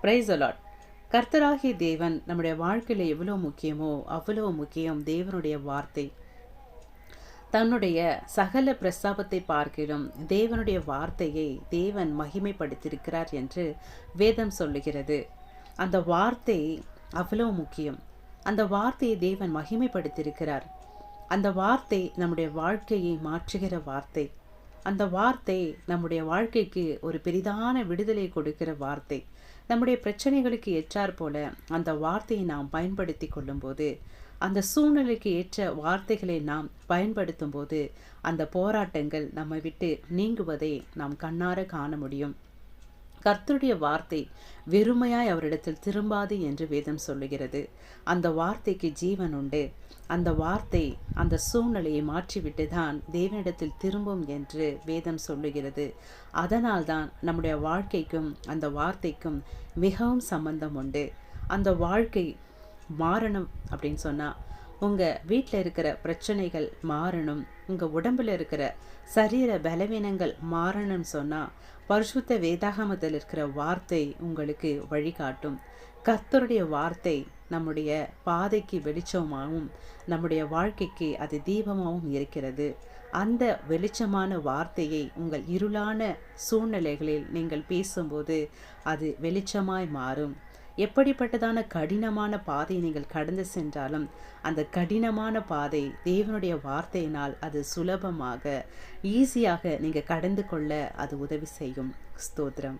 Price allot. கர்த்தராகிய தேவன் நம்முடைய வாழ்க்கையில் எவ்வளோ முக்கியமோ அவ்வளோ முக்கியம் தேவனுடைய வார்த்தை. தன்னுடைய சகல பிரஸ்தாபத்தை பார்க்கிலும் தேவனுடைய வார்த்தையை தேவன் மகிமைப்படுத்தியிருக்கிறார் என்று வேதம் சொல்லுகிறது. அந்த வார்த்தை அவ்வளோ முக்கியம். அந்த வார்த்தையை தேவன் மகிமைப்படுத்தியிருக்கிறார். அந்த வார்த்தை நம்முடைய வாழ்க்கையை மாற்றுகிற வார்த்தை. அந்த வார்த்தை நம்முடைய வாழ்க்கைக்கு ஒரு பெரிதான விடுதலை கொடுக்கிற வார்த்தை. நம்முடைய பிரச்சனைகளுக்கு ஏற்றாற் போல அந்த வார்த்தையை நாம் பயன்படுத்தி கொள்ளும்போது, அந்த சூழ்நிலைக்கு ஏற்ற வார்த்தைகளை நாம் பயன்படுத்தும் போது அந்த போராட்டங்கள் நம்மை விட்டு நீங்குவதை நாம் கண்ணார காண முடியும். கர்த்தருடைய வார்த்தை வெறுமையாய் அவரிடத்தில் திரும்பாது என்று வேதம் சொல்லுகிறது. அந்த வார்த்தைக்கு ஜீவன் உண்டு. அந்த வார்த்தை அந்த சூழ்நிலையை மாற்றிவிட்டு தான் தேவனிடத்தில் திரும்பும் என்று வேதம் சொல்லுகிறது. அதனால்தான் நம்முடைய வாழ்க்கைக்கும் அந்த வார்த்தைக்கும் மிகவும் சம்பந்தம் உண்டு. அந்த வாழ்க்கை மாறணும் அப்படின்னு சொன்னால், உங்கள் வீட்டில் இருக்கிற பிரச்சனைகள் மாறணும், உங்கள் உடம்பில் இருக்கிற சரீர பலவீனங்கள் மாறணும்னு சொன்னால் பரிசுத்த வேதாகமத்தில் இருக்கிற வார்த்தை உங்களுக்கு வழிகாட்டும். கர்த்தருடைய வார்த்தை நம்முடைய பாதைக்கு வெளிச்சமாகவும் நம்முடைய வாழ்க்கைக்கு அது தீபமாகவும் இருக்கிறது. அந்த வெளிச்சமான வார்த்தையை உங்கள் இருளான சூழ்நிலைகளில் நீங்கள் பேசும்போது அது வெளிச்சமாய் மாறும். எப்படிப்பட்டதான கடினமான பாதையை நீங்கள் கடந்து சென்றாலும் அந்த கடினமான பாதை தேவனுடைய வார்த்தையினால் அது சுலபமாக ஈஸியாக நீங்கள் கடந்து கொள்ள அது உதவி செய்யும். ஸ்தோத்திரம்.